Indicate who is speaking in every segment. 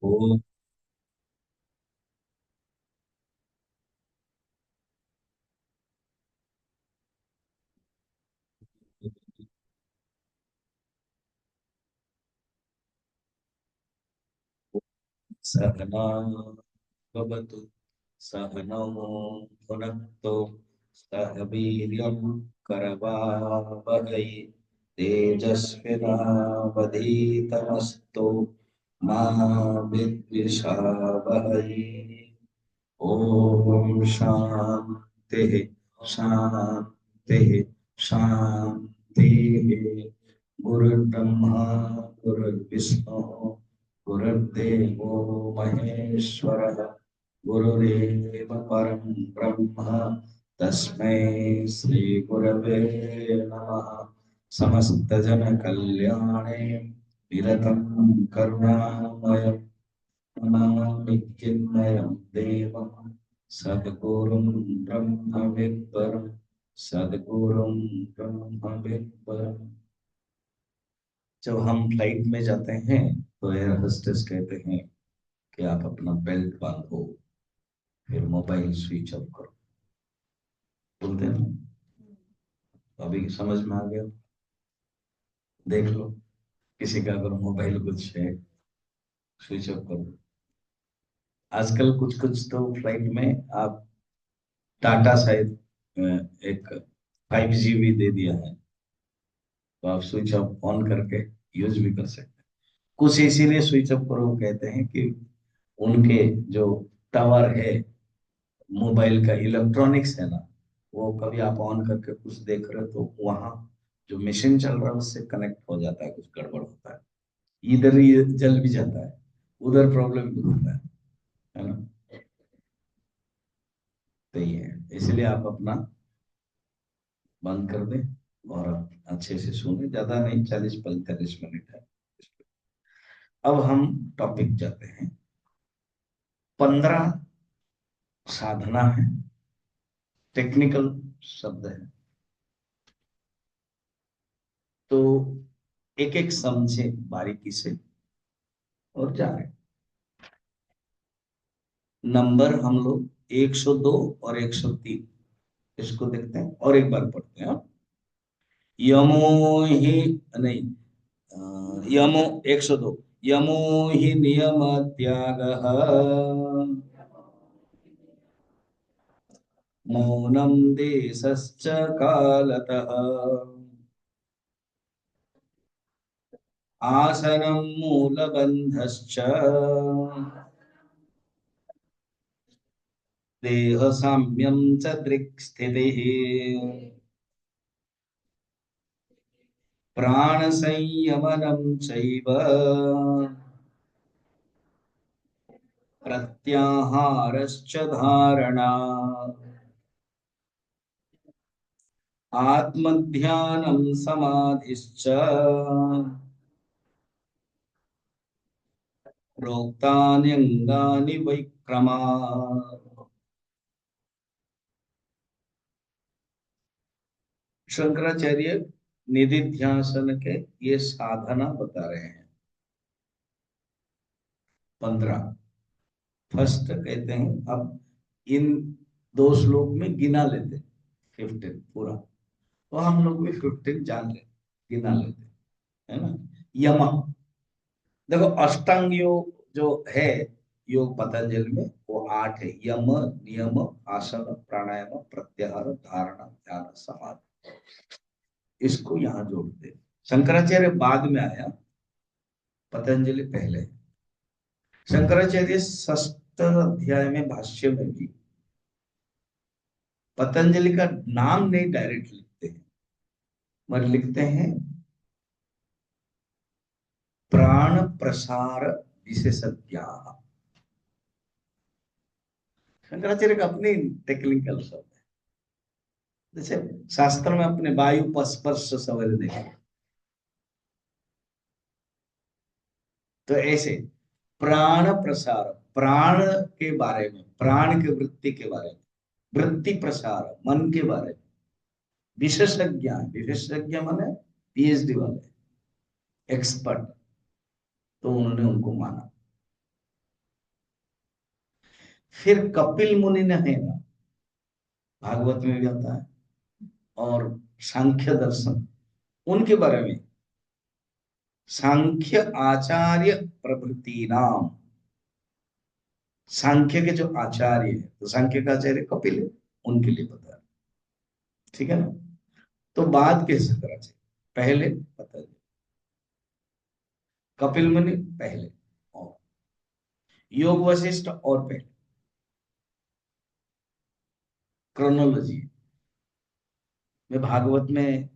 Speaker 1: ओ सहना भवतु सहनौ भुनक्तु सह वीर्यं करवावहै तेजस्विनावधीतमस्तु मा विद्विषावहै। ओम शांति शांति शांति। गुरुर्ब्रह्मा गुरुर्विष्णु गुरुर्देवो महेश्वरः गुरुरेव परं ब्रह्म तस्मै श्री गुरवे नमः। समस्त जन कल्याणे निरतं करुणामय नमामि चिन्मयं देवं सद्गुरुं ब्रह्मविद्वरं सद्गुरुं ब्रह्मविद्वरम्। जब हम फ्लाइट में जाते हैं तो एयर होस्टेस कहते हैं कि आप अपना बेल्ट बांधो, फिर मोबाइल स्विच ऑफ करो। बोलते हैं ना? अभी समझ में आ गया? देख लो, किसी का अगर मोबाइल कुछ है, स्विच ऑफ करो। आजकल कुछ कुछ तो फ्लाइट में आप टाटा शायद एक 5G भी दे दिया है, तो आप स्विच ऑफ ऑन करके यूज भी कर सकते हैं। कुछ इसीलिए स्विच ऑफ करो कहते हैं कि उनके जो टावर है, मोबाइल का इलेक्ट्रॉनिक्स है ना, वो कभी आप ऑन करके कुछ देख रहे हो तो वहां जो मशीन चल रहा है उससे कनेक्ट हो जाता है, कुछ गड़बड़ होता है, इधर ये जल भी जाता है, उधर प्रॉब्लम भी होता है ना। तो ये है, इसलिए आप अपना बंद कर दें और अच्छे से सुने, ज्यादा नहीं, 40-45 मिनट है। अब हम टॉपिक जाते हैं। 15 साधना है, टेक्निकल शब्द है, तो एक एक समझे बारीकी से और जाने। नंबर हम लोग 102 और 103 इसको देखते हैं और एक बार पढ़ते हैं। यमो ही नहीं, यमो 102, यमो ही नियम त्याग मौनम देशश्च कालतः आसनं मूलबन्धश्च देह साम्यं च दृक्स्थितिः प्राण संयमनं चैव प्रत्याहारश्च धारणा आत्मध्यानं समाधिश्च प्रोक्तान्यंगानि वैक्रमा। शंकराचार्य निधिध्यासन के ये साधना बता रहे हैं। 15 फर्स्ट कहते हैं। अब इन दो श्लोक में गिना लेते, 15 पूरा, तो हम लोग भी 15 जान ले, गिना लेते, है ना। यम, देखो अष्टांग योग जो है योग पतंजलि में, वो 8 है। यम, नियम, आसन, प्राणायाम, प्रत्याहार, धारणा, ध्यान, समाधि, इसको यहाँ जोड़ते हैं। शंकराचार्य बाद में आया, पतंजलि पहले। शंकराचार्य षष्ठ अध्याय में भाष्य में भी पतंजलि का नाम नहीं डायरेक्ट लिखते हैं, मगर लिखते हैं प्राण प्रसार विशेषज्ञ। शंकराचार्य का अपनी टेक्निकल शब्द है। जैसे शास्त्र में अपने वायु स्पर्श सवर देखे, तो ऐसे प्राण प्रसार, प्राण के बारे में, प्राण के वृत्ति के बारे में, वृत्ति प्रसार मन के बारे में विशेषज्ञ, विशेषज्ञ माने PhD वाले, एक्सपर्ट, तो उन्होंने उनको माना। फिर कपिल मुनि ने है ना, भागवत में भी आता है, और सांख्य दर्शन, उनके बारे में, सांख्य आचार्य प्रभृति नाम, सांख्य के जो आचार्य है, तो सांख्य का आचार्य कपिल है, उनके लिए बता, ठीक है ना। तो बात कैसे करा चाहिए, पहले पता, कपिल मुनि पहले, और योग वशिष्ठ और पहले, क्रोनोलॉजी। मैं भागवत में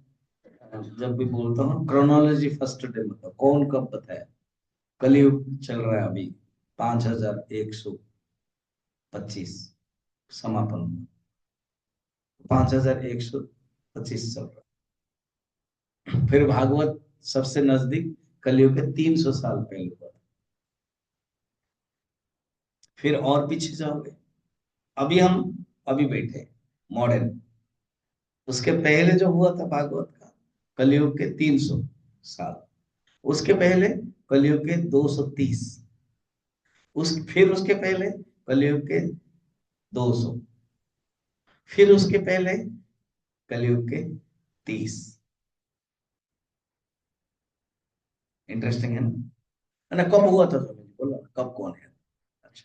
Speaker 1: जब भी बोलता हूँ क्रोनोलॉजी फर्स्ट डे, मतलब कौन कब बताया। कलयुग चल रहा है अभी, 5125 समापन, 5125 चल रहा है। फिर भागवत सबसे नजदीक कलयुग के 300 साल पहले हुआ था। फिर और पीछे जाओगे, अभी हम अभी बैठे मॉडर्न, उसके पहले जो हुआ था भागवत का, कलयुग के 300 साल, उसके पहले कलयुग के 230, फिर उसके पहले कलयुग के 200, फिर उसके पहले कलयुग के 30। इंटरेस्टिंग है ना, कब हुआ था, समझ बोलो कब, कौन है। अच्छा,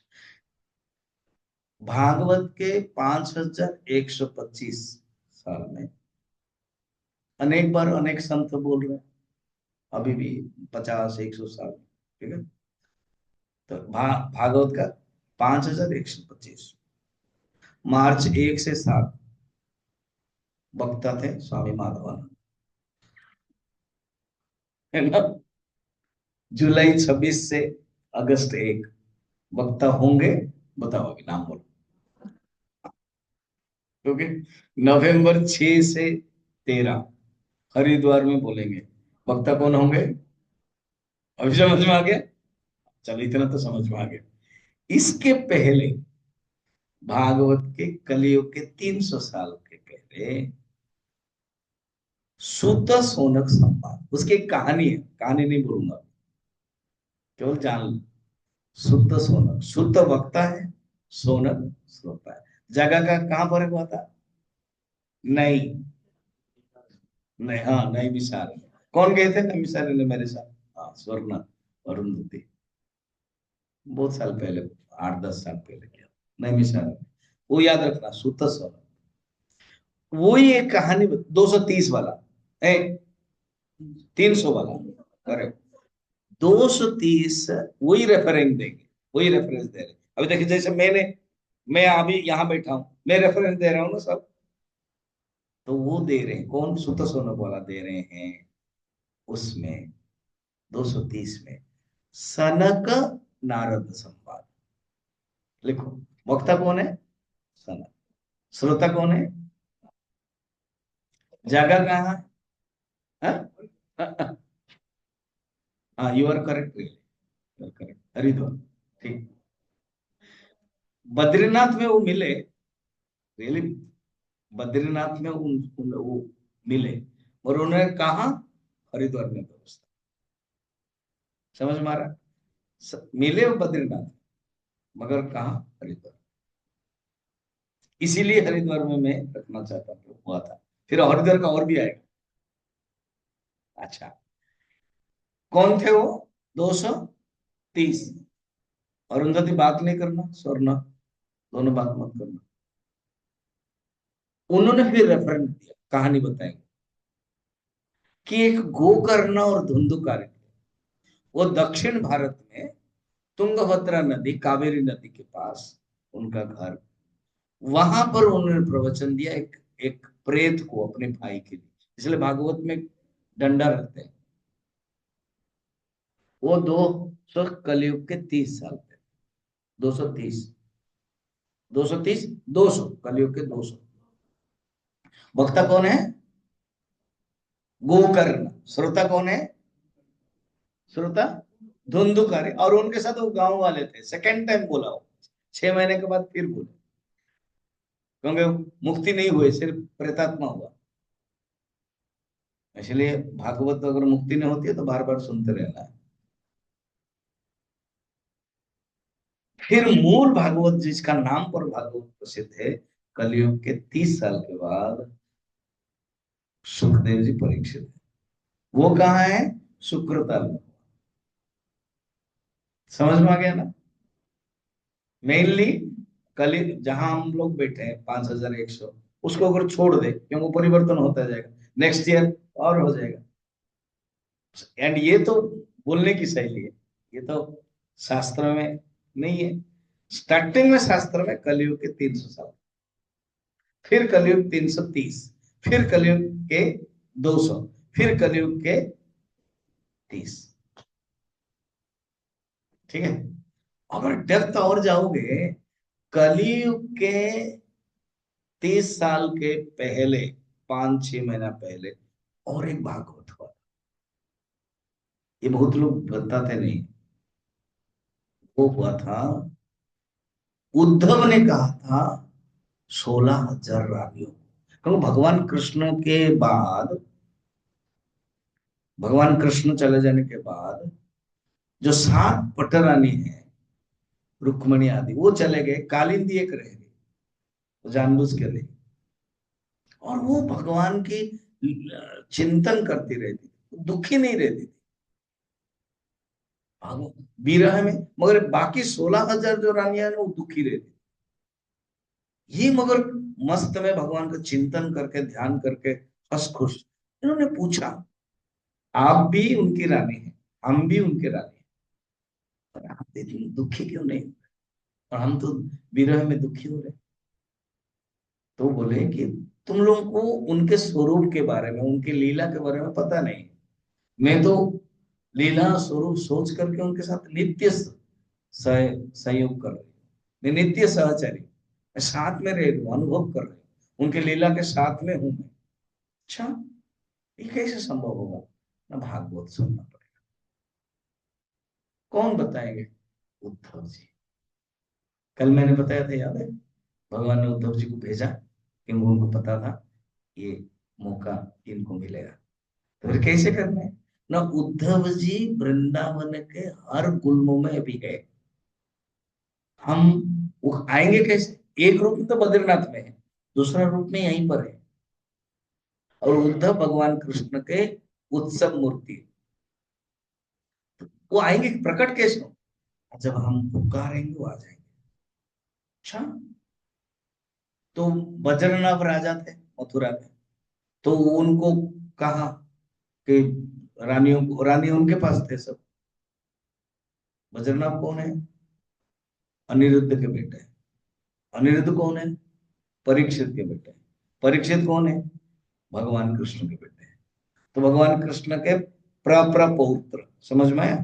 Speaker 1: भागवत के 5125 साल में अनेक बार अनेक संत बोल रहे हैं, अभी भी 50 100 साल, ठीक है। तो भागवत का 5125, मार्च 1 से 7 वक्ता थे स्वामी माधवानंद, है ना। जुलाई 26 से अगस्त 1 वक्ता होंगे, बताओ अभी नाम बोलो, क्योंकि नवंबर 6 से 13 हरिद्वार में बोलेंगे, वक्ता कौन होंगे, अभी समझ में आ गया। चलो इतना तो समझ में आ गया। इसके पहले भागवत के कलयुग के 300 साल के पहले सुत सोनक संवाद, उसकी एक कहानी है, कहानी नहीं बोलूंगा, केवल जान लो। सुत सोनक, सुत वक्ता है, सोनक श्रोता है। जगह का कहां पर हुआ था, नहीं, नहीं, हाँ नहीं मिसाल, कौन गए थे नहीं मिसाल ने मेरे साथ, हाँ स्वर्ण, अरुंधति, बहुत साल पहले, 8 10 साल पहले किया, नहीं मिसाल, वो याद रखना, सुत सोनक, वही एक कहानी, 230 वाला है, 300 वाला, करेक्ट, 230, वही रेफरेंस देंगे, वही रेफरेंस दे रहे। अभी देखिए, जैसे मैं अभी यहाँ बैठा हूँ, मैं रेफरेंस दे रहा हूँ ना सब, तो वो दे रहे हैं, कौन, सुत सोनक वाला दे रहे हैं, उसमें 230 में सनक नारद संवाद, लिखो, वक्ता कौन है, सनक, श्रोता कौन है, जगह कहाँ है, हाँ, हाँ, you are correct, you are correct, Haridwar, ठीक। बद्रीनाथ में वो मिले, रियली, बद्रीनाथ में वो मिले, और उन्होंने कहा हरिद्वार में व्यवस्था, समझ में आ रहा है? मिले वो बद्रीनाथ, मगर कहा हरिद्वार, इसीलिए हरिद्वार में मैं रखना चाहता था, हुआ था। फिर हरिद्वार का और भी आएगा। अच्छा, कौन थे वो, 230, अरुंधति बात नहीं करना, स्वर्ण, दोनों बात मत करना। उन्होंने फिर रेफरेंस दिया, कहानी बताएंगे, कि एक गोकर्ण और धुंधुकारी, वो दक्षिण भारत में तुंगभद्रा नदी, कावेरी नदी के पास उनका घर, वहां पर उन्होंने प्रवचन दिया, एक एक प्रेत को अपने भाई के लिए, इसलिए भागवत में डंडा रखते हैं। वो 200 कलयुग के 30 साल थे, 230, 230, 200 कलयुग के 200, वक्ता कौन है, गोकर्ण, श्रोता कौन है, श्रोता धुंधुकारी, और उनके साथ वो गांव वाले थे, सेकेंड टाइम बोला वो, 6 महीने के बाद फिर बोले, क्योंकि मुक्ति नहीं हुई, सिर्फ प्रेतात्मा हुआ, इसलिए भागवत अगर मुक्ति नहीं होती है तो बार बार सुनते रहना है। फिर मूल भागवत जिसका नाम पर भागवत प्रसिद्ध है, कलयुग के 30 साल के बाद सुखदेव जी परीक्षित है। वो कहाँ है? सुक्रताल में। समझ में आ गया ना? मेनली कल जहां हम लोग बैठे हैं 5100, उसको अगर छोड़ दे, क्योंकि परिवर्तन होता जाएगा, नेक्स्ट ईयर और हो जाएगा। एंड ये तो बोलने की शैली है, ये तो शास्त्र में नहीं है। स्टार्टिंग में शास्त्र में कलयुग के 300 साल, फिर कलयुग 330, फिर कलयुग के 200, फिर कलयुग के 30। ठीक है। अगर डेप्थ और जाओगे, कलयुग के 30 साल के पहले, 5-6 महीना पहले और एक भागवत हुआ। ये बहुत लोग बताते नहीं। वो हुआ था, उद्धव ने कहा था 16,000 रानियों, क्योंकि भगवान कृष्ण के बाद, भगवान कृष्ण चले जाने के बाद जो 7 पटरानी है, रुक्मणी आदि, वो चले गए, कालिंदी एक रह गई, वो जानबूझ के रही। और वो भगवान की चिंतन करती रहती थी, दुखी नहीं रहती थी विरह में। मगर बाकी 16,000 जो रानियां हैं, वो दुखी रहती। ये मगर मस्त में भगवान का चिंतन करके, ध्यान करके, हंस खुश। इन्होंने पूछा, आप भी उनकी रानी हैं, हम भी उनके रानी हैं, पर आप इतनी दुखी क्यों नहीं? और हम तो विरह में दुखी हो रहे। तो बोले कि तुम लोगों को उनके स्वरूप के बारे में, उनकी लीला के बारे में पता नहीं। मैं तो लीला स्वरूप सोच करके उनके साथ नित्य सहयोग कर रही हूँ। मैं नित्य सहचारी, मैं साथ में रह रही हूँ, अनुभव कर रही हूँ, उनके लीला के साथ में हूं मैं। अच्छा, ये कैसे संभव होगा? ना भागवत सुनना पड़ेगा। कौन बताएंगे? उद्धव जी। कल मैंने बताया था, याद है? भगवान ने उद्धव जी को भेजा, क्योंकि उनको पता था ये मौका इनको मिलेगा। तो फिर कैसे करना है ना? उद्धव जी वृंदावन के हर गुल्मों में भी है। हम वो आएंगे कैसे? एक रूप में तो बद्रीनाथ में है, दूसरा रूप में यहीं पर है। और उद्धव भगवान कृष्ण के उत्सव मूर्ति है। वो आएंगे, प्रकट कैसे हो? जब हम पुकारेंगे वो आ जाएंगे। अच्छा, तो बद्रीनाथ राजा थे मथुरा में, तो उनको कहा कि रानियों को, रानी उनके पास थे सब। बद्रीनाथ कौन है? अनिरुद्ध के बेटे हैं। अनिरुद्ध कौन है? परीक्षित के बेटे हैं। परीक्षित कौन है? भगवान कृष्ण के बेटे हैं। तो भगवान कृष्ण के प्रपौत्र, समझ में आया?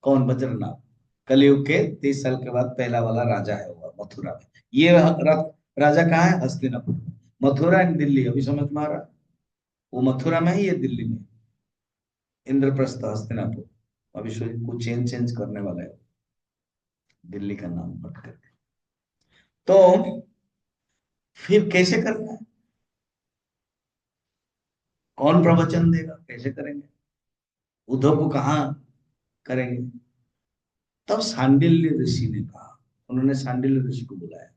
Speaker 1: कौन? बद्रीनाथ। कलयुग के 30 साल के बाद पहला वाला राजा है वो मथुरा में। ये राजा कहाँ है? हस्तिनापुर। मथुरा एंड दिल्ली, अभी समझ में आ रहा? वो मथुरा में है, ये दिल्ली में। इंद्रप्रस्थ, हस्तिनापुर। अभी कुछ चेंज चेंज करने वाला है, दिल्ली का नाम हट करके। तो फिर कैसे करना है? कौन प्रवचन देगा? कैसे करेंगे? उद्धव को कहाँ करेंगे? तब सांडिल्य ऋषि ने कहा, उन्होंने सांडिल्य ऋषि को बुलाया।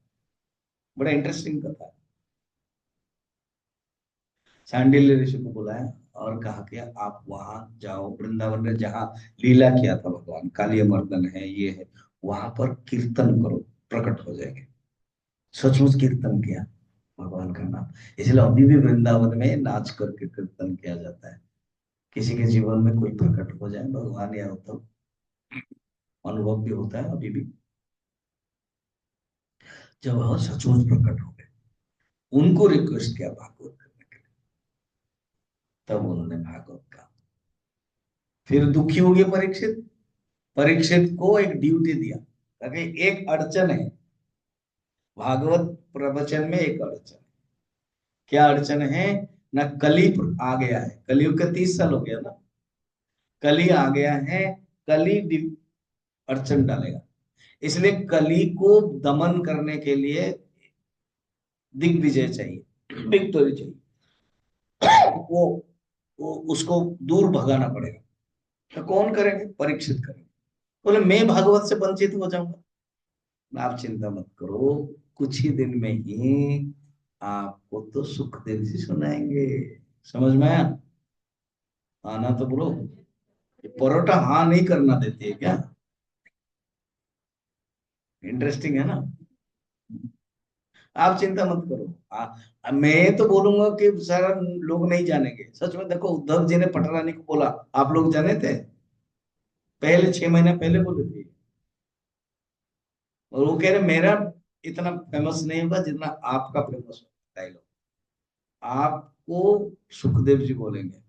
Speaker 1: बड़ा इंटरेस्टिंग कथा है। सांडिल्य ऋषि को बुलाया और कहा कि आप वहां जाओ, वृंदावन में जहाँ लीला किया था भगवान, काली मर्दन है, ये है, वहां पर कीर्तन करो, प्रकट हो जाएंगे। सचमुच कीर्तन किया भगवान का नाम। इसलिए अभी भी वृंदावन में नाच करके कीर्तन किया जाता है। किसी के जीवन में कोई प्रकट हो जाए भगवान या तो अनुभव भी होता है अभी भी। जब वह सचमुच प्रकट हो गए, उनको रिक्वेस्ट किया भागवत करने के लिए, तब उन्होंने भागवत का। फिर दुखी हो गए परीक्षित। परीक्षित को एक ड्यूटी दिया, ताकि एक अड़चन है भागवत प्रवचन में, एक अड़चन। क्या अड़चन है? ना कली आ गया है, कलयुग के 30 साल हो गया ना, कली आ गया है। कली अड़चन डालेगा। इसलिए कली को दमन करने के लिए दिग्विजय चाहिए, विक्टोरी चाहिए। वो वो उसको दूर भगाना पड़ेगा। तो कौन करेंगे? परीक्षित करेंगे। बोले मैं भागवत से वंचित हो जाऊंगा, आप चिंता मत करो, कुछ ही दिन में ही आपको तो सुखदेव जी सुनाएंगे। समझ में आया? आना तो बोलो। ये परोठा हाँ नहीं करना देती है क्या? इंटरेस्टिंग है ना? आप चिंता मत करो। मैं तो बोलूंगा कि सारा लोग नहीं जानेंगे। सच में देखो, उद्धव जी ने पटरानी को बोला, आप लोग जाने थे? पहले 6 महीने पहले बोले थे। और वो कह रहे मेरा इतना फेमस नहीं होगा जितना आपका फेमस होगा डायलॉग। आपको सुखदेव जी बोलेंगे।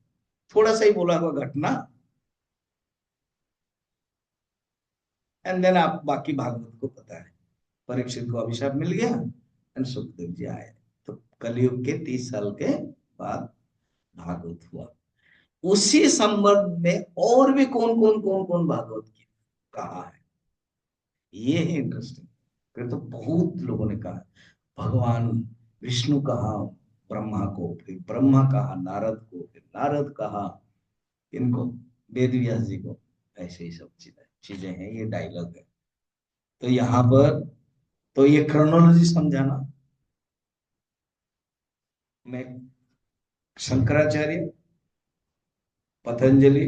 Speaker 1: थोड़ा सा ही बोला हुआ घटना, एंड देन आप बाकी भागवत को पता है। परीक्षित को अभिशाप मिल गया एंड सुखदेव जी आए। तो कलयुग के 30 साल के बाद भागवत हुआ। उसी संबंध में और भी कौन कौन भागवत की कहा है, ये है इंटरेस्टिंग। फिर तो बहुत लोगों ने कहा। भगवान विष्णु कहा ब्रह्मा को, फिर ब्रह्मा कहा नारद को, फिर नारद कहा इनको वेद व्यास जी को। ऐसे ही सब चीजें चीजें हैं, ये डायलॉग है। तो यहाँ पर तो ये क्रोनोलॉजी समझाना। मैं शंकराचार्य, पतंजलि,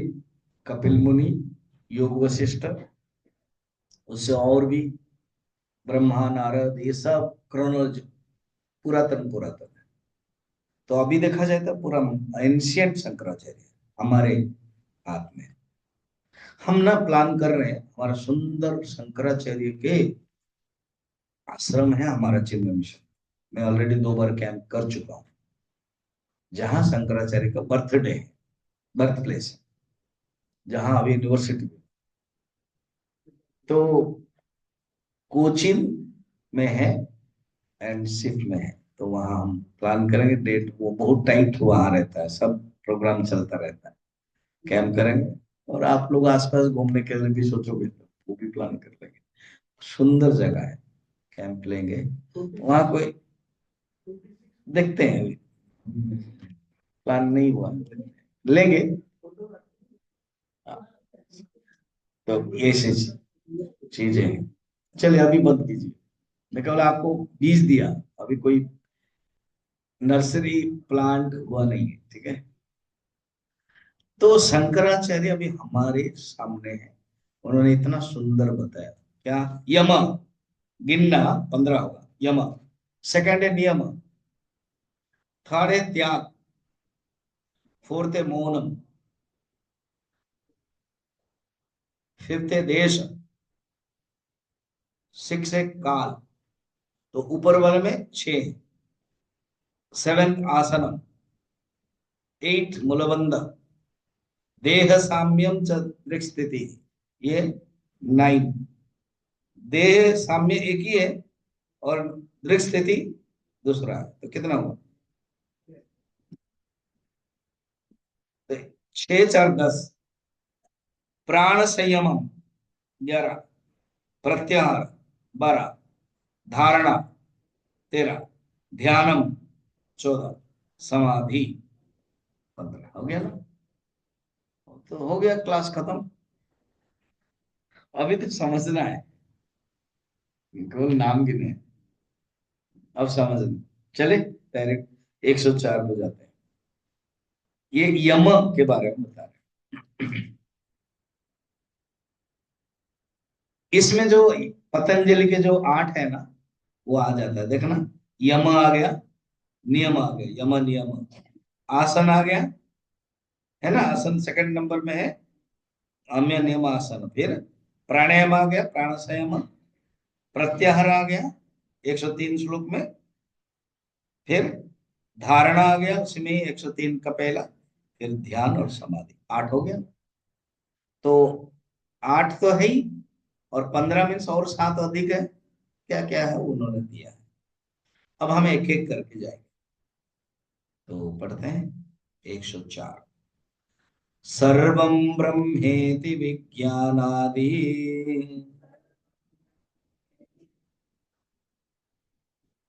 Speaker 1: कपिल मुनि, योग वशिष्ठ, उससे और भी ब्रह्मा नारद, ये सब क्रोनोलॉजी पुरातन पुरातन है। तो अभी देखा जाए तो पूरा एंशियंट शंकराचार्य हमारे हाथ में। हम ना प्लान कर रहे हैं, हमारा सुंदर शंकराचार्य के आश्रम है हमारा चिन्मय मिशन। मैं ऑलरेडी 2 बार कैंप कर चुका हूँ, जहाँ शंकराचार्य का बर्थडे है, बर्थ प्लेस है, जहाँ अभी यूनिवर्सिटी। तो कोचिन में है एंड शिफ्ट में है। तो वहाँ हम प्लान करेंगे। डेट वो बहुत टाइट वहाँ रहता है, सब प्रोग्राम चलता रहता है। कैंप करेंगे, और आप लोग आसपास घूमने के लिए भी सोचोगे तो वो भी प्लान कर लेंगे। सुंदर जगह है, कैंप लेंगे वहाँ। कोई देखते हैं, अभी प्लान नहीं हुआ, लेंगे। हाँ, तो ये ऐसी चीजें हैं। चलिए अभी बंद कीजिए। मैं केवल आपको बीज दिया, अभी कोई नर्सरी प्लांट हुआ नहीं है, ठीक है? तो शंकराचार्य अभी हमारे सामने है। उन्होंने इतना सुंदर बताया। क्या? यम, गिनना 15 होगा यम। सेकंड है नियम। थर्ड है त्याग। फोर्थ है मौनम। फिफ्थ है देश। सिक्स है काल। तो ऊपर वाले में 6। सेवेंथ आसनम। 8 मूलबंध। देह साम्यम च दृक् स्थिति, ये 9। देह साम्य एक ही है, और दृक् स्थिति दूसरा है। तो कितना हुआ? तो 6 4 10। प्राण संयमम 11। प्रत्याहार 12। धारणा 13। ध्यानम 14। समाधि 15। हो गया ना? तो हो गया, क्लास खत्म। अभी तो समझना है, केवल नाम गिने हैं। अब समझना। चले डायरेक्ट 104 पे जाते हैं। ये यम के बारे में बता रहे हैं। इसमें जो पतंजलि के जो 8 है ना, वो आ जाता है, देखना। यम आ गया, नियम आ गया, यम नियम। आसन आ गया, है ना? आसन सेकंड नंबर में है, अम्य नियम आसन। फिर प्राणायाम आ गया, प्राण संयम। प्रत्याहार आ गया 103 श्लोक में। फिर धारणा आ गया, उसमें ही 103 का पहला। फिर ध्यान और समाधि, 8 हो गया। तो 8 तो है ही, और 15 मीन्स और 7 अधिक है। क्या क्या है वो उन्होंने दिया है। अब हम एक एक करके जाएंगे। तो पढ़ते हैं 104। सर्वं ब्रह्मेति विज्ञानादि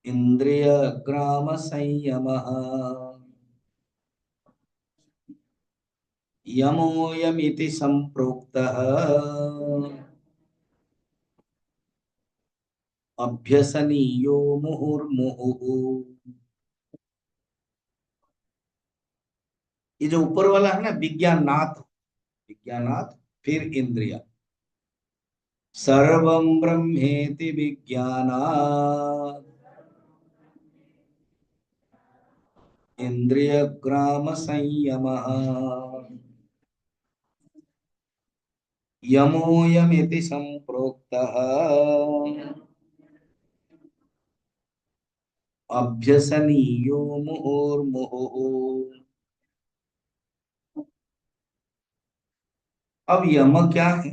Speaker 1: इंद्रिय ग्राम संयमः यमोयमिति संप्रोक्तः अभ्यसनीयो मुहुर्मुहुः। ये जो ऊपर वाला है ना, विज्ञानात्, विज्ञानात्, फिर इंद्रिय, सर्वं ब्रह्मेति विज्ञानात् इंद्रिय ग्राम संयमः, यमोयमिति संप्रोक्तः अभ्यसनीयो मुहुर्मुहुः। अब यम क्या है?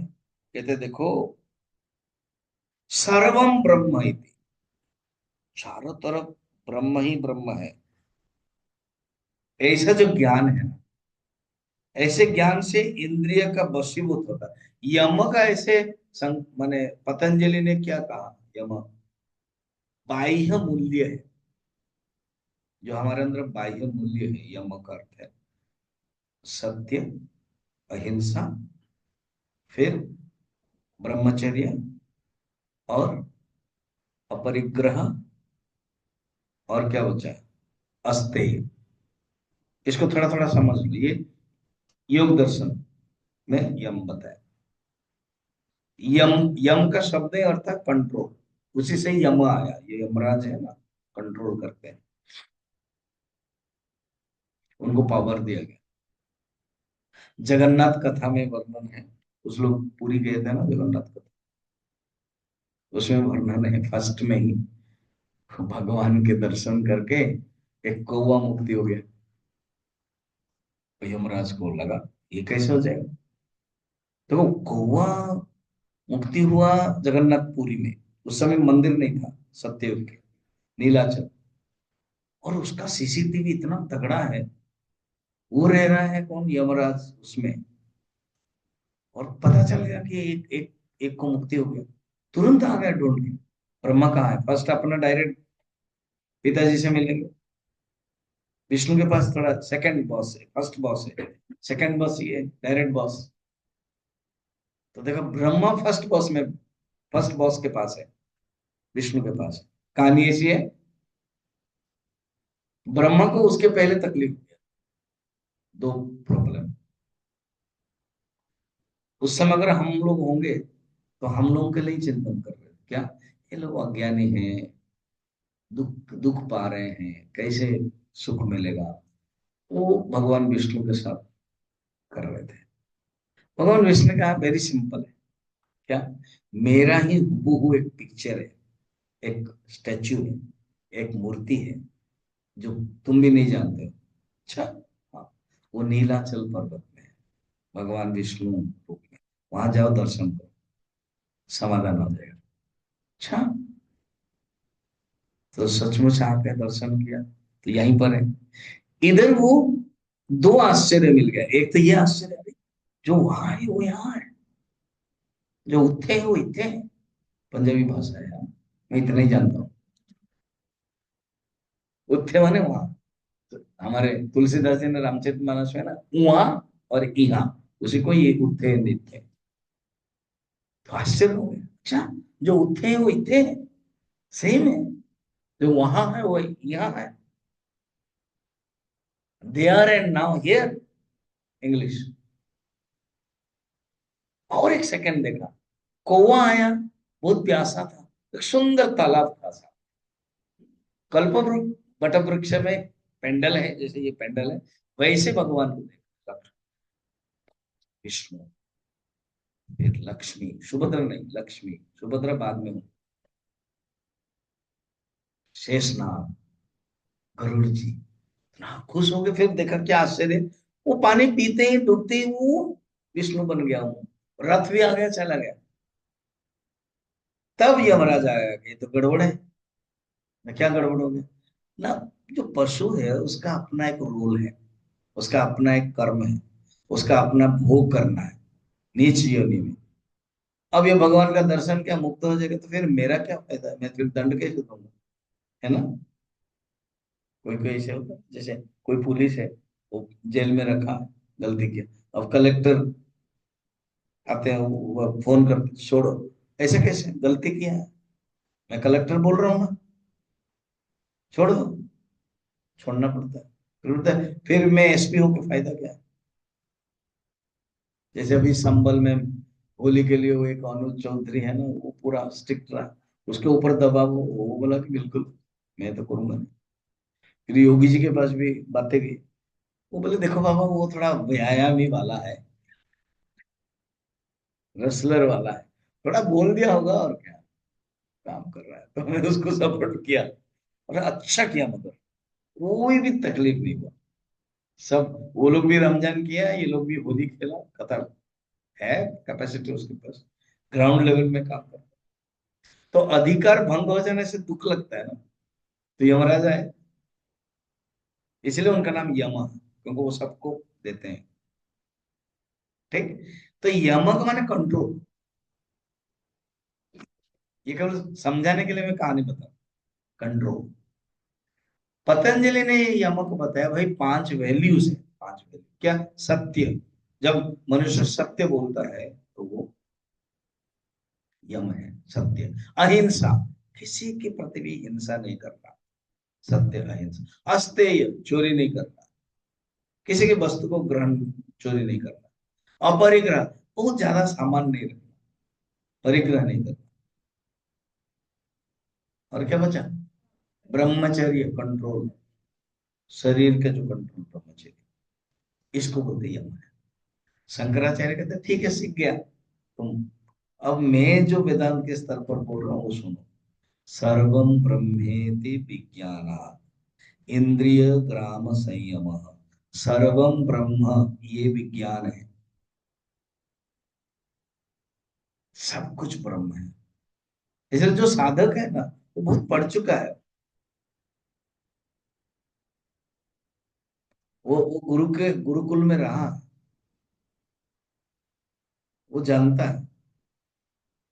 Speaker 1: कहते देखो, सर्वम ब्रह्म इति, चारों तरफ ब्रह्म ही ब्रह्म है, ऐसा जो ज्ञान है ना, ऐसे ज्ञान से इंद्रिय का वशीभूत होता है। यम का ऐसे माने पतंजलि ने क्या कहा, यम बाह्य मूल्य है, जो हमारे अंदर बाह्य मूल्य है, यम का अर्थ है सत्य, अहिंसा, फिर ब्रह्मचर्य, और अपरिग्रह, और क्या बचा है, अस्तेय। इसको थोड़ा थोड़ा समझ लीजिए, योग दर्शन में यम बताया। यम, यम का शब्द है अर्थात कंट्रोल, उसी से यम आया, ये यमराज है ना, कंट्रोल करते हैं, उनको पावर दिया गया। जगन्नाथ कथा में वर्णन है, उस लोग पूरी गए थे ना जगन्नाथ कथा, उसमें वर्णन है फर्स्ट में ही, भगवान के दर्शन करके एक कौवा मुक्ति हो गया। तो यमराज को लगा ये कैसे हो जाएगा, तो वो कौवा मुक्ति हुआ जगन्नाथपुरी में, उस समय मंदिर नहीं था, सत्ययुग के, नीलाचल, और उसका सीसीटीवी इतना तगड़ा है, वो रह रहा है कौन, यमराज उसमें, और पता चल गया कि एक को मुक्ति हो गया, तुरंत आ गया ढूंढ के। ब्रह्मा कहाँ है, फर्स्ट अपना डायरेक्ट पिताजी से मिलेंगे, विष्णु के पास थोड़ा सेकंड बॉस है, फर्स्ट बॉस है, सेकंड बॉस ये डायरेक्ट बॉस। तो देखो ब्रह्मा फर्स्ट बॉस में, फर्स्ट बॉस के पास है, विष्णु के पास है। कहानी ऐसी है, ब्रह्मा को उसके पहले तकलीफ हुई, दो प्रॉब्लम। उस समय अगर हम लोग होंगे तो हम लोगों के लिए चिंतन कर रहे थे क्या, ये लोग अज्ञानी हैं, दुख दुख पा रहे हैं, कैसे सुख मिलेगा, वो भगवान विष्णु के साथ कर रहे थे। भगवान विष्णु ने कहा वेरी सिंपल है, क्या, मेरा ही हूबहू एक पिक्चर है, एक स्टैच्यू है, एक मूर्ति है, जो तुम भी नहीं जानते हो। अच्छा, हाँ, वो नीलाचल पर्वत में है, भगवान विष्णु रूप में, वहां जाओ दर्शन करो, समाधान हो जाएगा। अच्छा, तो सचमुच आके दर्शन किया, तो यहीं पर है। इधर वो दो आश्चर्य मिल गए, एक तो ये आश्चर्य, अरे, जो वहां है वो यहाँ है, जो उत्थे है वो इत्थे है, पंजाबी भाषा है यार, मैं इतना ही जानता हूँ। उत्थे माने वहां, तो हमारे तुलसीदास जी ने रामचरितमानस में ना, वहां और इहा, उसी को ये उत्थे नित्य, तो आश्चर्य हो गया, अच्छा, जो उत्थे है वो इत्थे है, सेम है, जो वहां है वो यहाँ है, there and now here, English. और एक सेकंड देखा, कौवा आया, बहुत प्यासा था, एक सुंदर तालाब था, कल्प वृक्ष, बट वृक्ष में पेंडल है, जैसे ये पेंडल है, वैसे भगवान को देखा, विष्णु, फिर लक्ष्मी, सुभद्रा नहीं, लक्ष्मी, सुभद्रा बाद में हो, शेषनाग, गरुड़ जी, इतना खुश हो गए, फिर देखा क्या आश्चर्य, वो पानी पीते ही डूबते ही वो विष्णु बन गया हूँ, रथ भी आ गया, चला गया। तब यमराज आया कि ये तो गड़बड़ है, मैं क्या गड़बड़ हो गया ना, जो पशु है उसका अपना एक रोल है, उसका अपना एक कर्म है, उसका अपना भोग करना है नीच योनि में। अब ये भगवान का दर्शन क्या मुक्त हो जाएगा, तो फिर मेरा क्या फायदा है, मैं फिर दंड कैसे दूंगा, है ना। कोई कोई ऐसे होता है, जैसे कोई पुलिस है, वो जेल में रखा है, गलती किया, अब कलेक्टर आते हैं, वो फोन करते छोड़ो, ऐसे कैसे, गलती किया है, मैं कलेक्टर बोल रहा हूँ ना, छोड़ दो। छोड़ना पड़ता है, फिर बोलता है फिर मैं एसपी होकर फायदा क्या है। जैसे अभी संभल में होली के लिए वो एक अनुज चौधरी है ना, वो पूरा स्ट्रिक्ट रहा, उसके ऊपर दबाव, वो बोला कि बिल्कुल मैं तो करूंगा नहीं। फिर योगी जी के पास भी बातें गई, वो बोले देखो बाबा वो थोड़ा व्यायामी वाला है, रेसलर वाला है, थोड़ा बोल दिया होगा और क्या, काम कर रहा है। तो मैंने उसको सपोर्ट किया और अच्छा किया, मगर कोई भी तकलीफ नहीं हुआ। सब वो लोग भी रमजान किया, ये लोग भी होली खेला, खत्म। है कैपेसिटी उसके पास, ग्राउंड लेवल में काम कर। तो अधिकार भंग हो जाने से दुख लगता है ना, तो यमराज आए, इसलिए उनका नाम यम है, क्योंकि वो सबको देते हैं। ठीक। तो यम का माने कंट्रोल। ये केवल समझाने के लिए मैं कहानी बता, कंट्रोल। पतंजलि ने ये यम को बताया भाई, पांच वैल्यूज है, पांच वैल्यू क्या, सत्य। जब मनुष्य सत्य बोलता है तो वो यम है, सत्य। अहिंसा, किसी के प्रति भी हिंसा नहीं करना, सत्य अहिंसा। अस्तेय, चोरी नहीं करना, किसी की वस्तु को ग्रहण, चोरी नहीं करना। अपरिग्रह, बहुत ज्यादा सामान नहीं रखना, परिग्रह नहीं करना। और क्या बचा, ब्रह्मचर्य, कंट्रोल, शरीर का जो कंट्रोल, ब्रह्मचर्य, इसको बोलते यम है। शंकराचार्य कहते ठीक है, सीख गया तुम। अब मैं जो वेदांत के स्तर पर बोल रहा हूँ वो सुनो। सर्वम ब्रह्मेति विज्ञानात् इंद्रिय ग्राम संयम, सर्वम ब्रह्म, ये विज्ञान है, सब कुछ ब्रह्म है। इसलिए जो साधक है ना, वो बहुत पढ़ चुका है, वो गुरु के गुरुकुल में रहा, वो जानता है।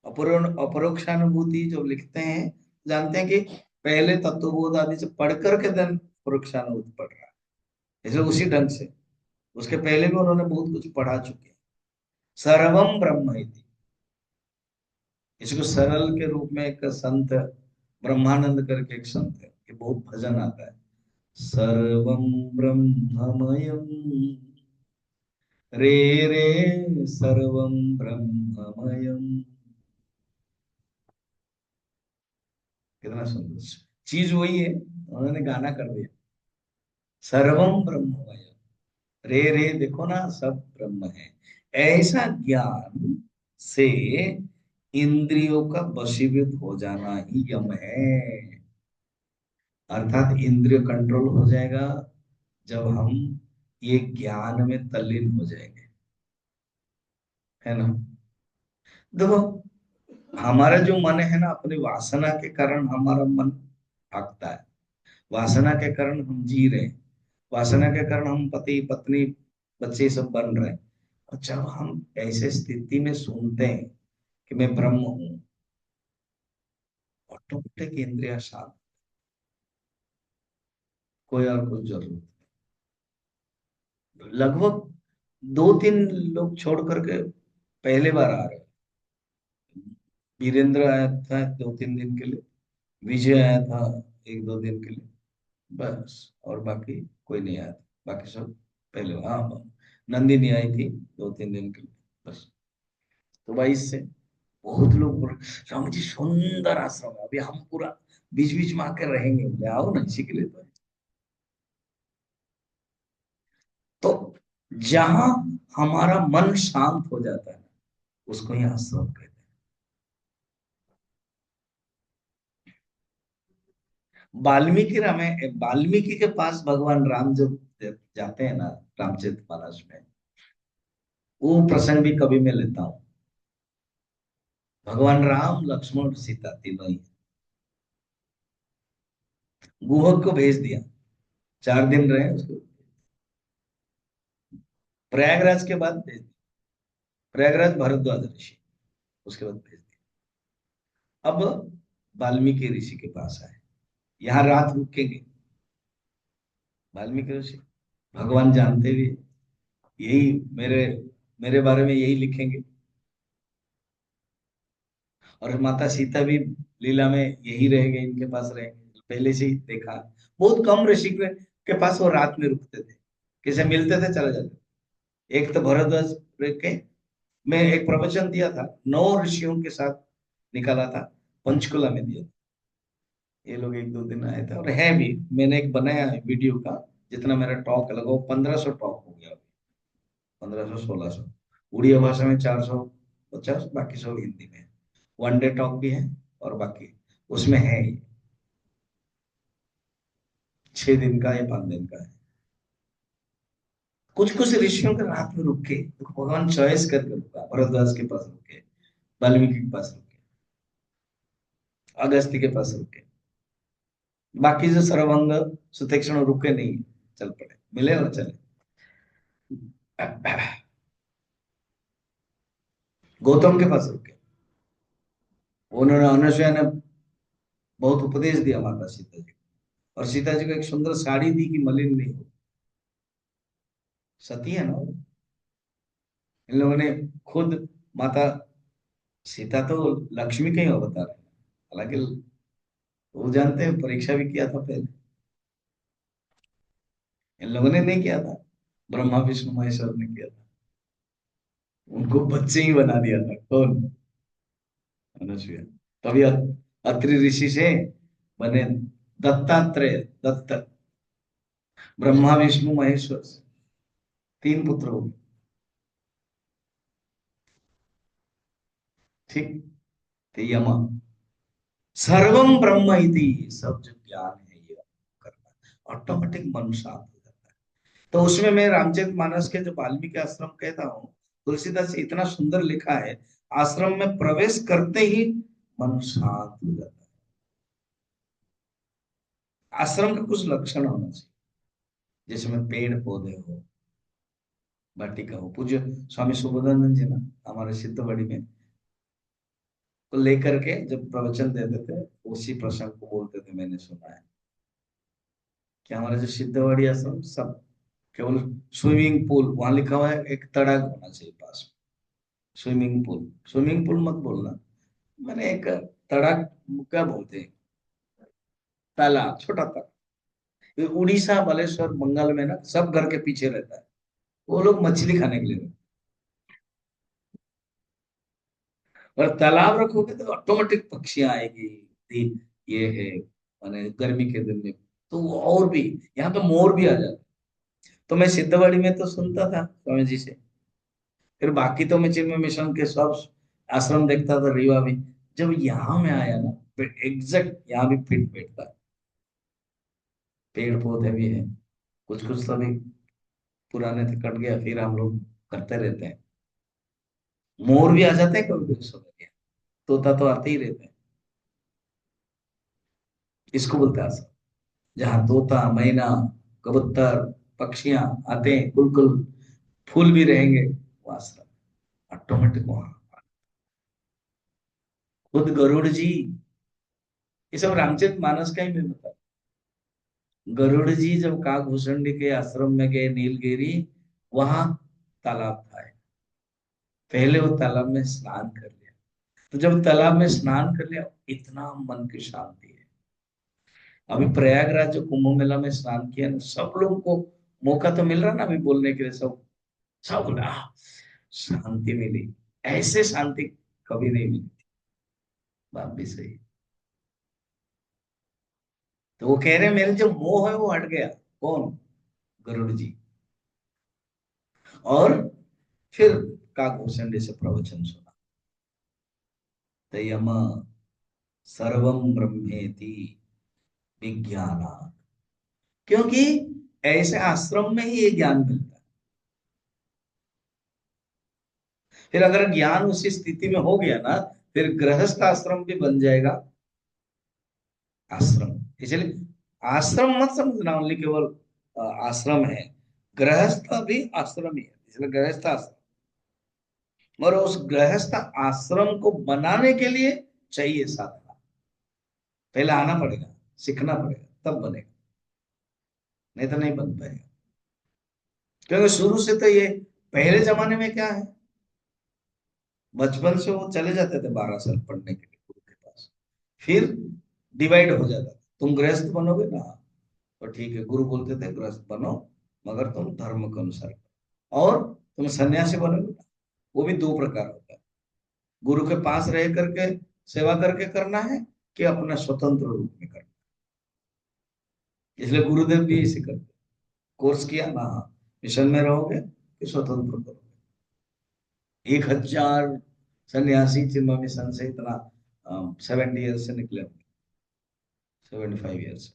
Speaker 1: अपरोक्षानुभूति जो लिखते हैं, जानते हैं कि पहले तत्वबोध आदि से पढ़ करके देन परोक्षानुभूति पढ़ रहा है, इसलिए उसी ढंग से। उसके पहले भी उन्होंने बहुत कुछ पढ़ा चुके हैं। सर्वम ब्रह्म इति, इसको सरल के रूप में एक संत ब्रह्मानंद करके एक संत है, ये बहुत भजन आता है। सर्वम ब्रह्ममयम, रे रे सर्वम ब्रह्ममयम। कितना सुंदर चीज वही है, उन्होंने गाना कर दिया। सर्वम ब्रह्ममय, रे रे देखो ना, सब ब्रह्म है। ऐसा ज्ञान से इंद्रियों का वशीभूत हो जाना ही यम है। अर्थात इंद्रिय कंट्रोल हो जाएगा जब हम ये ज्ञान में तल्लीन हो जाएंगे, है ना। देखो, हमारा जो मन है ना, अपनी वासना के कारण हमारा मन भागता है, वासना के कारण हम जी रहे हैं, वासना के कारण हम पति पत्नी बच्चे सब बन रहे हैं। और जब हम ऐसे स्थिति में सुनते हैं कि मैं ब्रह्म हूँ, ऑटोमेटिक इंद्रिया शांत, कोई और कुछ जरूरत नहीं। लगभग दो तीन लोग छोड़ करके पहले बार आ रहे हैं। वीरेंद्र आया था 2-3 दिन के लिए, विजय आया था 1-2 दिन के लिए, बस। और बाकी कोई नहीं आया था, बाकी सब पहले। हाँ हाँ, नंदिनी आई थी 2-3 दिन के लिए, बस। तो भाई इससे बहुत लोग बोल रहे, राम जी सुंदर आश्रम है, अभी हम पूरा बीच बीच में आकर रहेंगे, बोले आओ ना, इसी के लिए तो है। तो जहां हमारा मन शांत हो जाता है, उसको ही आश्रम कहते हैं। वाल्मीकि के पास भगवान राम जब जाते हैं ना, रामचरितमानस में, वो प्रसंग भी कभी मैं लेता हूँ। भगवान राम, लक्ष्मण और सीता तीनों ही गुहक को भेज दिया, 4 दिन रहे उसको, प्रयागराज के बाद भेज दिया, प्रयागराज भरद्वाज ऋषि, उसके बाद भेज दिया। अब वाल्मीकि ऋषि के पास आए, यहाँ रात रुकेंगे। वाल्मीकि ऋषि भगवान जानते भी, यही मेरे मेरे बारे में यही लिखेंगे। और माता सीता भी लीला में यही रहेंगे, इनके पास रहेंगे, पहले से ही देखा। बहुत कम ऋषि के पास वो रात में रुकते थे, किसे मिलते थे चले जाते। एक तो भरद्वाज के, मैं एक प्रवचन दिया था, 9 ऋषियों के साथ निकाला था, पंचकुला में दिया था। ये लोग 1-2 दिन आए थे, और है भी, मैंने एक बनाया है वीडियो का। जितना मेरा टॉक लगा वो 1500 टॉक हो गया, 1500-1600। उड़िया भाषा में 450, बाकी सब हिंदी में। वन डे टॉक भी है, और बाकी उसमें है 6 दिन का या 5 दिन का है। कुछ कुछ ऋषियों के रात में रुक के, तो भगवान चॉइस करके रुका, भरद्वाज के पास रुके, वाल्मीकि के पास रुके, अगस्त्य के पास रुके। बाकी जो सरभंग सुतीक्ष्ण रुके नहीं, चल पड़े, मिले और चले। गौतम के पास रुके, उन्होंने, अनुसुईया ने बहुत उपदेश दिया माता सीता जी को। और सीता जी को एक सुंदर साड़ी दी कि मलिन नहीं हो। सती है ना वो। इन लोगों ने खुद, माता सीता तो लक्ष्मी का ही अवतार है, हालांकि वो जानते हैं, परीक्षा भी किया था पहले। इन लोगों ने नहीं किया था, ब्रह्मा विष्णु महेश्वर ने किया था। उनको बच्चे ही बना दिया था, कौन? अनुसुईया। तभी अत्रि ऋषि से बने दत्तात्रेय, दत्त, ब्रह्मा विष्णु महेश्वर से 3 पुत्र हो गए। ठीक। तो यमा, सर्वम ब्रह्म इति, सब जो ज्ञान है ये करना, ऑटोमेटिक मन शांत हो जाता है। तो उसमें मैं रामचरितमानस के जो वाल्मीकि आश्रम कहता हूँ, तुलसीदास जी इतना सुंदर लिखा है, आश्रम में प्रवेश करते ही मन शांत हो जाता है। आश्रम का कुछ लक्षण होना चाहिए, जिसमें पेड़ पौधे हो, वाटिका हो। पूज्य स्वामी सुबोधानंद जी ना, हमारे सिद्धवड़ी में, को लेकर के जब प्रवचन देते थे, उसी प्रसंग को बोलते थे, मैंने सुना है कि हमारे जो सिद्धवड़ी आश्रम सब केवल स्विमिंग पूल, वहां लिखा हुआ है एक तड़ाक होना चाहिए पास में। स्विमिंग पूल, स्विमिंग पूल मत बोलना, मैंने एक तड़ाक, क्या बोलते हैं, तालाब, छोटा तालाब। ये उड़ीसा, बालेश्वर, बंगाल में ना सब घर के पीछे रहता है। वो लोग मछली खाने के लिए रहते हैं। और तालाब रखोगे तो ऑटोमेटिक पक्षियां आएगी। ये है, माने गर्मी के दिन में तो और भी, यहाँ तो मोर भी आ जाते। तो मैं सिद्धवाड़ी में तो सुनता था स्वामी जी से, फिर बाकी तो मैं चिन्मय मिशन के सब आश्रम देखता था, रीवा भी। जब यहाँ में आया ना, फिर एग्जैक्ट यहाँ भी फिट बैठता है। पेड़ पौधे भी है, कुछ कुछ तो अभी पुराने थे, कट गया, फिर हम लोग करते रहते हैं। मोर भी आ जाते हैं कभी कभी सुबह, तोता तो आते ही रहते हैं। इसको बोलते हैं आश्रम, जहाँ तोता, मैना, कबूतर, पक्षियां आते हैं, बिल्कुल फूल भी रहेंगे, वो आश्रम ऑटोमेटिक वहां। खुद गरुड़ जी, ये सब रामचरित मानस का ही मैं बता। गरुड़ जी जब काकभूषण के आश्रम में गए नीलगिरी, वहां तालाब था। पहले वो तालाब में स्नान कर लिया। तो जब तालाब में स्नान कर लिया, इतना मन की शांति है। अभी प्रयागराज जो कुंभ मेला में स्नान किया ना, सब लोगों को मौका तो मिल रहा ना अभी बोलने के लिए, सब सब बोला, शांति मिली, ऐसे शांति कभी नहीं मिली थी। बात भी सही है। तो वो कह रहे हैं, मेरे जो मोह है वो हट गया। कौन? गरुड़ जी। और फिर काकभूषण से प्रवचन सुना, तयम सर्वम ब्रह्मेति विज्ञान, क्योंकि ऐसे आश्रम में ही ये ज्ञान मिलता है। फिर अगर ज्ञान उसी स्थिति में हो गया ना, फिर गृहस्थ आश्रम भी बन जाएगा आश्रम। इसलिए आश्रम मत समझना ओनली केवल आश्रम है, गृहस्थ भी आश्रम ही है, इसलिए गृहस्थ आश्रम। और उस गृहस्थ आश्रम को बनाने के लिए चाहिए साधना। पहले आना पड़ेगा, सीखना पड़ेगा, तब बनेगा, नहीं तो नहीं बन पाएगा। क्योंकि शुरू से तो ये, पहले जमाने में क्या है, बचपन से वो चले जाते थे 12 साल पढ़ने के लिए गुरु के पास। फिर डिवाइड हो जाता था, तुम गृहस्थ बनोगे ना, तो ठीक है, गुरु बोलते थे गृहस्थ बनो, मगर तुम धर्म के अनुसार करो। और तुम सन्यासी बनोगे ना, वो भी दो प्रकार होता है, गुरु के पास रह करके सेवा करके करना है, कि अपना स्वतंत्र रूप में करना है। इसलिए गुरुदेव भी इसे करते, कोर्स किया ना, मिशन में रहोगे कि स्वतंत्र करोगे। 1000 सन्यासी चिन्मय मिशन से इतना 70 ईयर्स से निकले होंगे, 75 ईयर्स।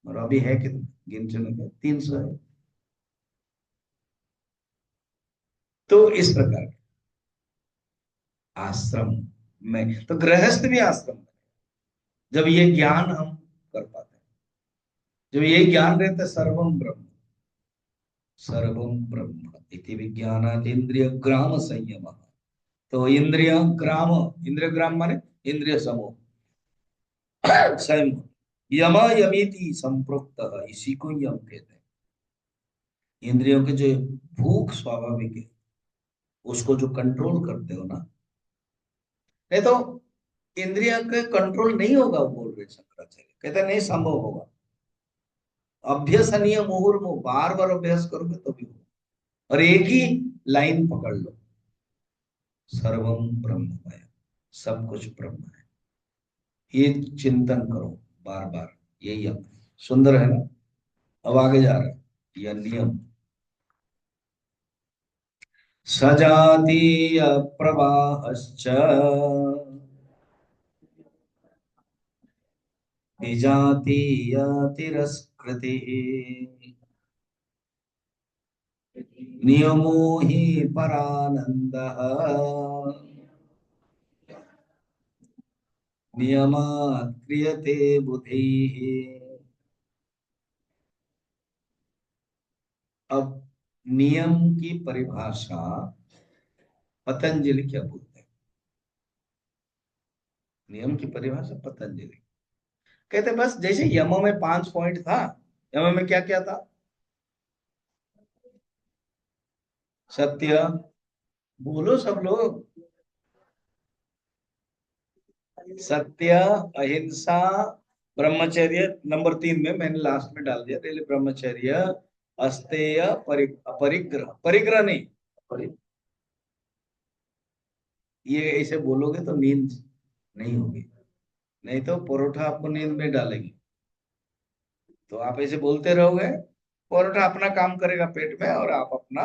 Speaker 1: और अभी है कितना, गिन चुने 300 है। तो इस प्रकार के आश्रम में, तो गृहस्थ भी आश्रम में, जब ये ज्ञान हम कर पाते हैं, जब ये ज्ञान रहता है सर्वम ब्रह्म, सर्वम ब्रह्म इति विज्ञानात् इंद्रिय ग्राम संयम। तो इंद्रिय ग्राम, इंद्रिय ग्राम माने इंद्रिय समूह, संयम। यम यमिति संप्रोक्त, इसी को यम कहते हैं। इंद्रियों के जो भूख स्वाभाविक है, उसको जो कंट्रोल करते हो ना, नहीं तो इंद्रिय के कंट्रोल नहीं होगा, वो बोल रहे शंकराचार्य, कहते नहीं संभव होगा। अभ्यसनीय मुहुर्मुह, बार बार अभ्यास करोगे तो भी होगा। और एक ही लाइन पकड़ लो, सर्वम ब्रह्ममय, सब कुछ ब्रह्म है, ये चिंतन करो बार बार। यही है, सुंदर है ना। अब आगे जा रहे हैं, यह नियम। सजातीय प्रवाहश्च विजातीय तिरस्कृतिः, नियमो हि परानन्दः, नियमात् क्रियते बुद्धिः। अब नियम की परिभाषा पतंजलि क्या बोलते हैं? नियम की परिभाषा पतंजलि कहते हैं, बस जैसे यम में 5 पॉइंट था, यम में क्या क्या था? सत्य, बोलो सब लोग। सत्य, अहिंसा, ब्रह्मचर्य, नंबर 3 में मैंने लास्ट में डाल दिया, पहले ब्रह्मचर्य, अस्तेय, परिग्रह, परिग्रह नहीं, ये ऐसे बोलोगे तो नींद नहीं होगी, नहीं तो परोठा आपको नींद में डालेगी। तो आप ऐसे बोलते रहोगे, परोठा अपना काम करेगा पेट में, और आप अपना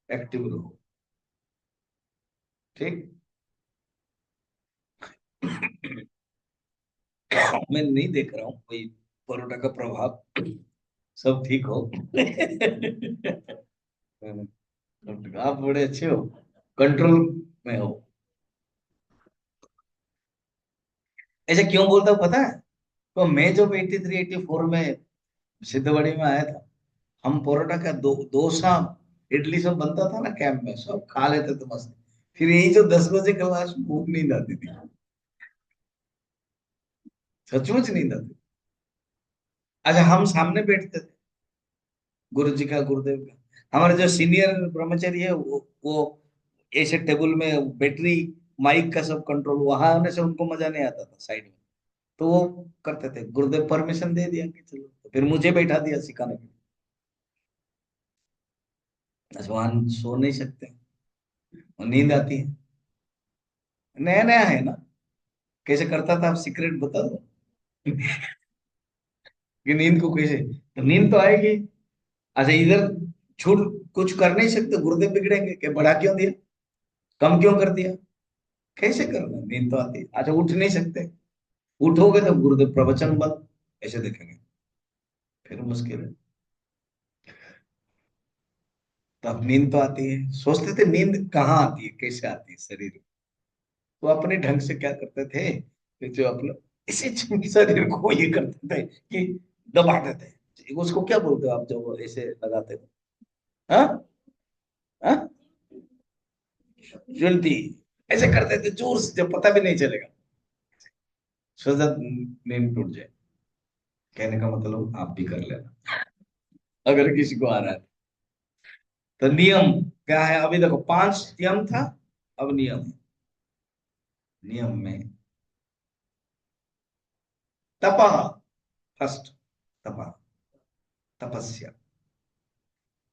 Speaker 1: एक्टिव रहो। ठीक। मैं नहीं देख रहा हूँ कोई परोठा का प्रभाव, सब ठीक हो। आप बड़े अच्छे हो, कंट्रोल में हो। ऐसे क्यों बोलता हूँ पता है? तो मैं जब 83-84 में सिद्धवाड़ी में आया था, हम परोठा का डोसा इडली सब बनता था ना कैंप में, सब खा लेते थे मस्त। फिर यही जो 10 बजे क्लास, भूख नींद आती थी, सचमुच नींद आती। अच्छा, हम सामने बैठते थे, गुरु जी का, गुरुदेव का, हमारे जो सीनियर ब्रह्मचारी है, वो ऐसे टेबल में बैटरी, माइक का सब कंट्रोल वहां होने से उनको मजा नहीं आता था साइड में। तो वो करते थे, गुरुदेव परमिशन दे दिया कि चलो, तो फिर मुझे बैठा दिया सिखाने के लिए। बस वहां सो नहीं सकते, और नींद आती है। नया नया है ना, कैसे करता था, आप सीक्रेट बता दो। कि नींद को कैसे, तो नींद तो आएगी। अच्छा, इधर छूट, कुछ कर नहीं सकते, गुरुदेव बिगड़ेंगे कि बढ़ा क्यों दिया, कम क्यों कर दिया, कैसे करना, नींद तो आती है। अच्छा, उठ नहीं सकते, उठोगे तो गुरुदेव प्रवचन बंद, ऐसे देखेंगे, फिर मुश्किल है। तो अब नींद तो आती है, सोचते थे नींद कहाँ आती है, कैसे आती है शरीर में। तो अपने ढंग से क्या करते थे, कि जो अपना इसी शरीर को ये करते थे कि दबा देते हैं। उसको क्या बोलते हो आप, जो ऐसे लगाते थे? हाँ, हाँ, चुनती, ऐसे करते थे जोर से, जब पता भी नहीं चलेगा, सोचा नींद टूट जाए। कहने का मतलब आप भी कर लेना, अगर किसी को आ रहा है। तो नियम क्या है, अभी देखो 5 यम था, अब नियम है। नियम में तपः फर्स्ट, तपः तपस्या।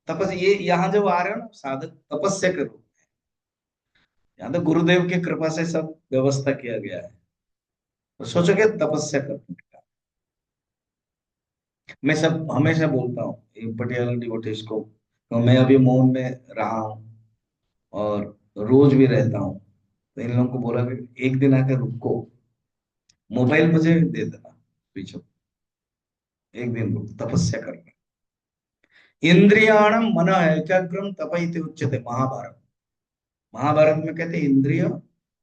Speaker 1: तपस्या ये यहाँ जब आ रहे हो ना साधक तपस्या करो, यहाँ तो गुरुदेव की कृपा से सब व्यवस्था किया गया है, तो सोचोगे तपस्या करने का। मैं सब हमेशा बोलता हूँ ये पटियाला डिवोटीज को, तो मैं अभी मौन में रहा हूँ और रोज भी रहता हूँ, तो इन लोगों को बोला कि एक दिन आकर रुको, मोबाइल मुझे दे देना स्विच ऑफ, एक दिन रुक, तपस्या करना। इंद्रियाणम मन एकाग्रम तप इति उच्यते, महाभारत। महाभारत में कहते हैं इंद्रिय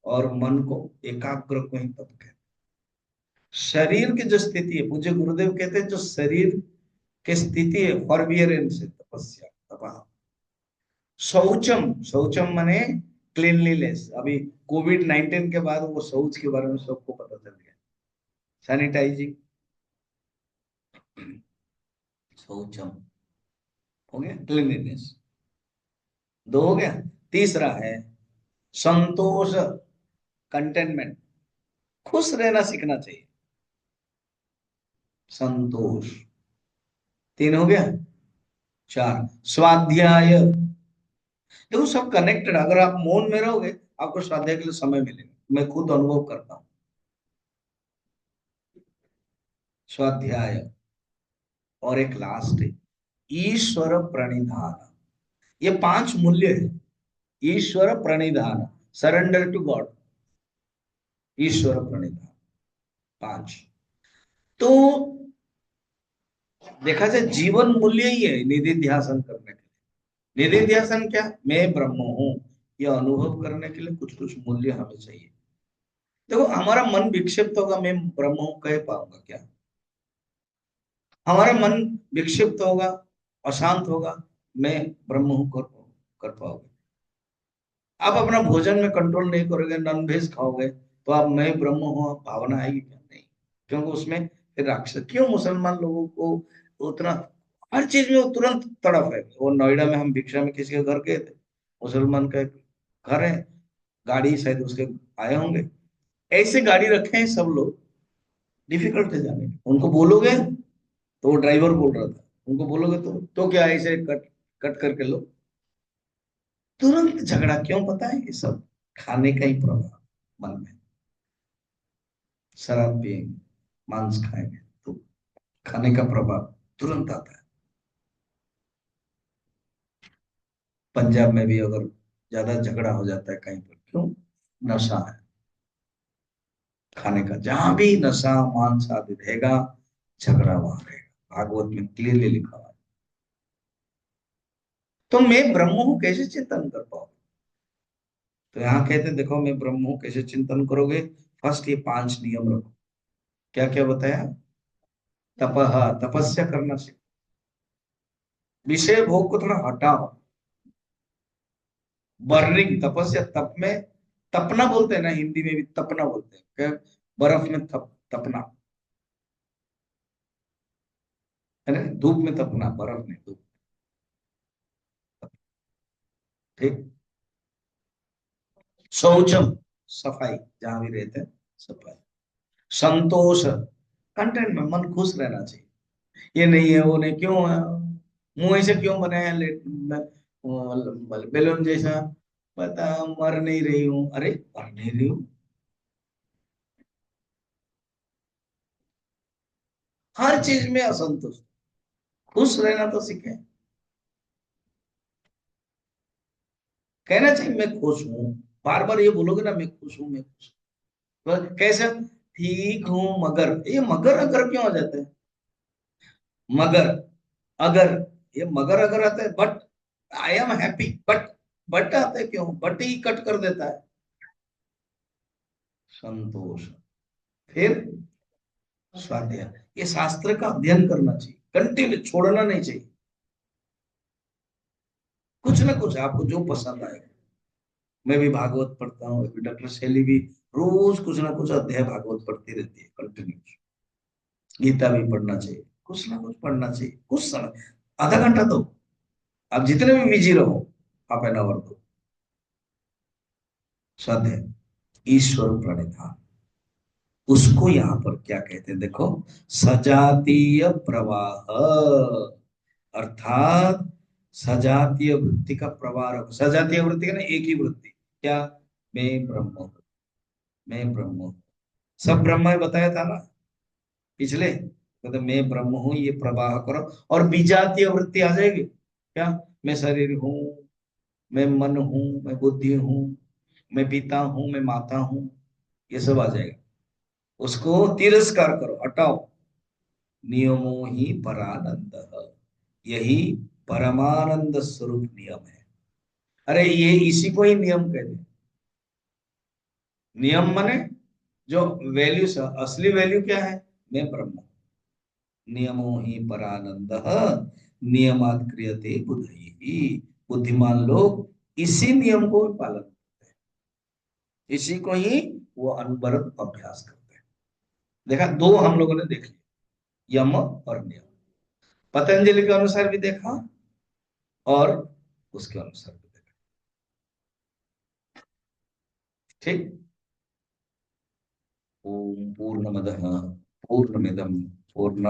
Speaker 1: और मन को एकाग्र को ही तप कहते हैं। शरीर की जो स्थिति है, पूज्य गुरुदेव कहते हैं जो शरीर की स्थिति है फॉरबियरेंस है तपस्या, तपः। शौचम, शौचम माने क्लीनलीनेस। अभी कोविड-19 के बाद वो शौच के बारे में सबको पता चल गया, सैनिटाइजिंग। शौचम हो गया, क्लीनलीनेस, दो हो गया। तीसरा है संतोष, कंटेनमेंट, खुश रहना सीखना चाहिए, संतोष, तीन हो गया। चार स्वाध्याय, देखो सब कनेक्टेड, अगर आप मौन में रहोगे आपको स्वाध्याय के लिए समय मिलेगा, मैं खुद अनुभव करता हूँ। स्वाध्याय, और एक लास्ट है ईश्वर प्रणिधान। ये पांच मूल्य है, ईश्वर प्रणिधान, सरेंडर टू गॉड, ईश्वर प्रणिधान, पांच। तो देखा जाए जीवन मूल्य ही है निधि ध्यासन करने के लिए। निधि ध्यासन क्या, मैं ब्रह्म हूं, यह अनुभव करने के लिए कुछ कुछ मूल्य हमें चाहिए। देखो हमारा मन विक्षिप्त होगा, मैं ब्रह्म हूं कह पाऊंगा क्या? हमारा मन विक्षिप्त होगा, अशांत होगा, मैं ब्रह्म हूं कर पाओगे? आप अपना भोजन में कंट्रोल नहीं करोगे, नॉन वेज खाओगे, तो आप मैं ब्रह्म हूं भावना आएगी क्या? नहीं, क्योंकि उसमें फिर राक्षस। क्यों मुसलमान लोगों को उतना हर चीज में वो तुरंत तड़प है? वो नोएडा में हम भिक्षा में किसी के घर गए थे, मुसलमान का एक घर है, गाड़ी शायद उसके आए होंगे, ऐसे गाड़ी रखे हैं सब लोग, डिफिकल्ट है जाने में। उनको बोलोगे तो वो ड्राइवर बोल रहा था, उनको बोलोगे तो क्या ऐसे कट कट करके लो, तुरंत झगड़ा। क्यों पता है? ये सब खाने का ही प्रभाव मन में। शराब पिएंगे, मांस खाएंगे, तो खाने का प्रभाव तुरंत आता है। पंजाब में भी अगर ज्यादा झगड़ा हो जाता है कहीं पर, क्यों? नशा है खाने का, जहां भी नशा मांस आदि रहेगा झगड़ा वहां रहेगा, भागवत में क्लियरली लिखा हुआ है। तो मैं ब्रह्म हूं कैसे चिंतन कर पाओ? तो यहाँ कहते हैं देखो मैं ब्रह्म हूं कैसे चिंतन करोगे? फर्स्ट ये पांच नियम रखो। क्या क्या बताया? तपह, तपस्या करना सीखो, विषय भोग को थोड़ा हटाओ। बर्निंग, तपस्या, तप में तपना बोलते हैं ना, हिंदी में भी तपना बोलते हैं क्या? बर्फ में तपना है ना, धूप में तपना, बर्फ में धूप, ठीक। शौचम, सफाई, जहां भी रहते हैं सफाई। संतोष, कंटेंट में मन खुश रहना चाहिए, ये नहीं है वो नहीं, क्यों है मुंह ऐसे क्यों बने हैं बेलून जैसा, पता मर नहीं रही हूं, अरे मर नहीं रही हूं। हर चीज में असंतोष, खुश रहना तो सीखे। कहना चाहिए मैं खुश हूं, बार बार ये बोलोगे ना मैं खुश हूं मैं खुश हूं, तो कैसे? ठीक हूं मगर, ये मगर अगर क्यों आ जाता है? मगर अगर, ये मगर अगर आता है, but I am happy, but आता है क्यों? बट ही कट कर देता है। संतोष, फिर स्वाध्याय, ये शास्त्र का अध्ययन करना चाहिए, कंटिन्यू छोड़ना नहीं चाहिए। कुछ ना कुछ आपको जो पसंद आए। मैं भी भागवत पढ़ता हूँ, अभी डॉक्टर शैली भी रोज कुछ ना कुछ अध्याय भागवत पढ़ती रहती है कंटिन्यू। गीता भी पढ़ना चाहिए, कुछ ना कुछ पढ़ना चाहिए, कुछ समय, आधा घंटा दो, आप जितने भी बिजी रहो, हाफ एन आवर दो स्वाध्याय। ईश्वर प्रणिधान, उसको यहाँ पर क्या कहते हैं देखो, सजातीय प्रवाह, अर्थात सजातीय वृत्ति का प्रवाह। सजातीय वृत्ति का ना एक ही वृत्ति, क्या, मैं ब्रह्म हूँ, मैं ब्रह्म हूँ, सब ब्रह्म है बताया था ना पिछले, मतलब मैं ब्रह्म हूँ ये प्रवाह करो। और विजातीय वृत्ति आ जाएगी, क्या, मैं शरीर हूँ, मैं मन हूँ, मैं बुद्धि हूँ, मैं पिता हूँ, मैं माता हूँ, ये सब आ जाएगा। उसको तिरस्कार करो, हटाओ। नियमो ही परानंद, यही परमानंद स्वरूप नियम है। अरे ये इसी को ही नियम कहते हैं। नियम माने जो वैल्यू, असली वैल्यू क्या है, मैं ब्रह्म हूं। नियमो ही परानंद, नियमात क्रियते बुद्धि, बुद्धिमान लोग इसी नियम को पालन करते हैं, इसी को ही वो अनवरत अभ्यास करते हैं। देखा, दो हम लोगों ने देख लिया, यम और नियम। पतंजलि के अनुसार भी देखा और उसके अनुसार भी देखा। ठीक। ओम पूर्णमदः पूर्णमिदं पूर्णात्